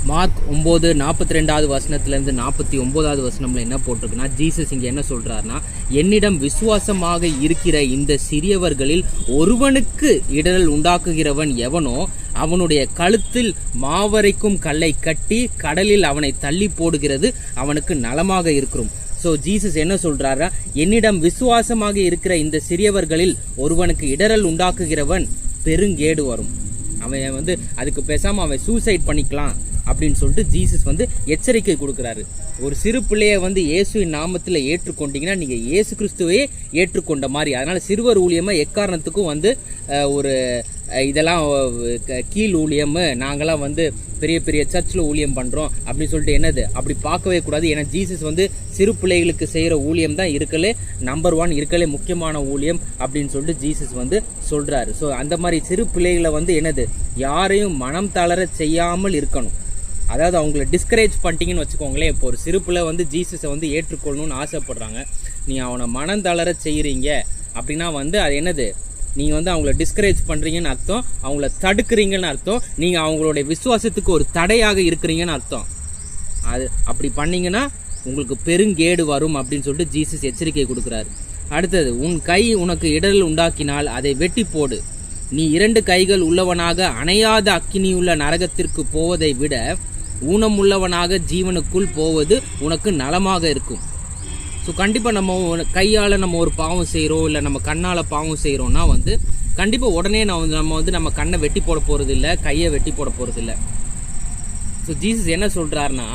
Mark 9:42 வசனத்திலேருந்து 49 வசனம்ல என்ன போட்டிருக்குன்னா, Jesus இங்கே என்ன சொல்றாருன்னா, என்னிடம் விசுவாசமாக இருக்கிற இந்த சிறியவர்களில் ஒருவனுக்கு இடரல் உண்டாக்குகிறவன் எவனோ அவனுடைய கழுத்தில் மாவரைக்கும் கல்லை கட்டி கடலில் அவனை தள்ளி போடுகிறது அவனுக்கு நலமாக இருக்கிறோம். ஸோ ஜீசஸ் என்ன சொல்றாரா, என்னிடம் விசுவாசமாக இருக்கிற இந்த சிறியவர்களில் ஒருவனுக்கு இடரல் உண்டாக்குகிறவன் பெருங்கேடு வரும். அவன் அதுக்கு பேசாம அவன் சூசைட் பண்ணிக்கலாம் அப்படின்னு சொல்லிட்டு ஜீசஸ் எச்சரிக்கை கொடுக்குறாரு. ஒரு சிறு பிள்ளைய இயேசுவின் நாமத்தில் ஏற்றுக்கொண்டீங்கன்னா நீங்க இயேசு கிறிஸ்துவையே ஏற்றுக்கொண்ட மாதிரி. அதனால சிறுவர் ஊழியமா எக்காரணத்துக்கும் ஒரு இதெல்லாம் கீழ் ஊழியம், நாங்களாம் பெரிய பெரிய சர்ச்சில் ஊழியம் பண்றோம் அப்படின்னு சொல்லிட்டு என்னது அப்படி பார்க்கவே கூடாது. ஏன்னா ஜீசஸ் சிறு பிள்ளைகளுக்கு செய்யற ஊழியம் தான் இருக்கலே நம்பர் 1, இருக்கலே முக்கியமான ஊழியம் அப்படின்னு சொல்லிட்டு ஜீசஸ் சொல்றாரு. ஸோ அந்த மாதிரி சிறு பிள்ளைகளை என்னது யாரையும் மனம் தளர செய்யாமல் இருக்கணும். அதாவது அவங்கள டிஸ்கரேஜ் பண்ணிட்டீங்கன்னு வச்சுக்கோங்களேன். இப்போ ஒரு சிறு பிள்ளை ஜீசஸை ஏற்றுக்கொள்ளணும்னு ஆசைப்படுறாங்க, நீ அவனை மனம் தளர செய்கிறீங்க அப்படின்னா அது என்னது, நீங்கள் அவங்கள டிஸ்கரேஜ் பண்ணுறீங்கன்னு அர்த்தம், அவங்கள தடுக்கிறீங்கன்னு அர்த்தம், நீங்கள் அவங்களுடைய விசுவாசத்துக்கு ஒரு தடையாக இருக்கிறீங்கன்னு அர்த்தம். அது அப்படி பண்ணீங்கன்னா உங்களுக்கு பெருங்கேடு வரும் அப்படின்னு சொல்லிட்டு ஜீசஸ் எச்சரிக்கை கொடுக்குறாரு. அடுத்தது, உன் கை உனக்கு இடரல் உண்டாக்கினால் அதை வெட்டி போடு. நீ 2 கைகள் உள்ளவனாக அணையாத அக்கினியுள்ள நரகத்திற்கு போவதை விட ஊனமுள்ளவனாக ஜீவனுக்குள் போவது உனக்கு நலமாக இருக்கும். ஸோ கண்டிப்பாக நம்ம கையால் நம்ம ஒரு பாவம் செய்கிறோம், இல்லை நம்ம கண்ணால் பாவம் செய்கிறோம்னா கண்டிப்பாக உடனே நம்ம கண்ணை வெட்டி போட போகிறது இல்லை, கையை வெட்டி போட போகிறது இல்லை. ஸோ ஜீசஸ் என்ன சொல்கிறாருன்னா,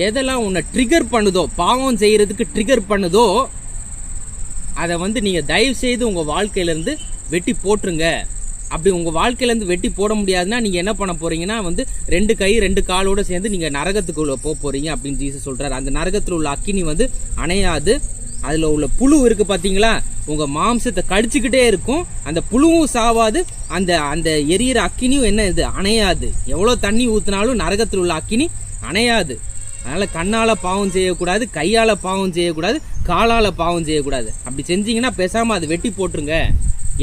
எதெல்லாம் உன்னை ட்ரிகர் பண்ணுதோ, பாவம் செய்கிறதுக்கு ட்ரிகர் பண்ணுதோ, அதை நீங்கள் தயவு செய்து உங்கள் வாழ்க்கையிலேருந்து வெட்டி போட்டுருங்க. அப்படி உங்கள் வாழ்க்கையிலேருந்து வெட்டி போட முடியாதுன்னா நீங்கள் என்ன பண்ண போகிறீங்கன்னா 2 கை 2 காலோடு சேர்ந்து நீங்கள் நரகத்துக்குள்ளே போக போகிறீங்க அப்படின்னு ஜீசஸ் சொல்கிறார். அந்த நரகத்தில் உள்ள அக்கினி அணையாது. அதில் உள்ள புழு இருக்குது பார்த்தீங்களா, உங்கள் மாம்சத்தை கடிச்சிக்கிட்டே இருக்கும், அந்த புழுவும் சாவாது, அந்த எரியிற அக்கினியும் என்ன அணையாது. எவ்வளோ தண்ணி ஊற்றினாலும் நரகத்தில் உள்ள அக்கினி அணையாது. அதனால் கண்ணால் பாவம் செய்யக்கூடாது, கையால் பாவம் செய்யக்கூடாது, காலால் பாவம் செய்யக்கூடாது. அப்படி செஞ்சீங்கன்னா பேசாமல் அதை வெட்டி போட்டுருங்க.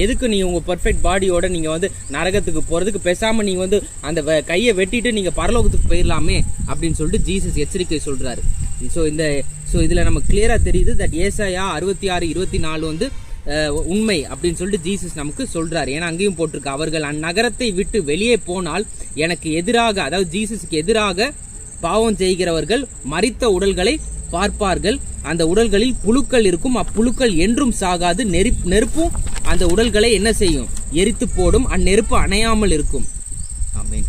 எதுக்கு நீங்கள் உங்கள் பர்ஃபெக்ட் பாடியோட நீங்கள் நரகத்துக்கு போகிறதுக்கு பேசாமல் நீங்கள் அந்த கையை வெட்டிட்டு நீங்கள் பரலோகத்துக்கு போயிடலாமே அப்படின்னு சொல்லிட்டு ஜீசஸ் எச்சரிக்கை சொல்கிறாரு. ஸோ இதில் நம்ம கிளியராக தெரியுது தட் ஏசாயா 66:24 உண்மை அப்படின்னு சொல்லிட்டு ஜீசஸ் நமக்கு சொல்கிறாரு. ஏன்னா அங்கேயும் போட்டிருக்கு, அவர்கள் அந்நகரத்தை விட்டு வெளியே போனால் எனக்கு எதிராக, அதாவது ஜீசஸுக்கு எதிராக பாவம் செய்கிறவர்கள் மரித்த உடல்களை பார்ப்பார்கள். அந்த உடல்களில் புழுக்கள் இருக்கும், அப்புழுக்கள் என்றும் சாகாது. நெருப்பும் அந்த உடல்களை என்ன செய்யும், எரித்து போடும். அந்நெருப்பு அணையாமல் இருக்கும். ஆமென்.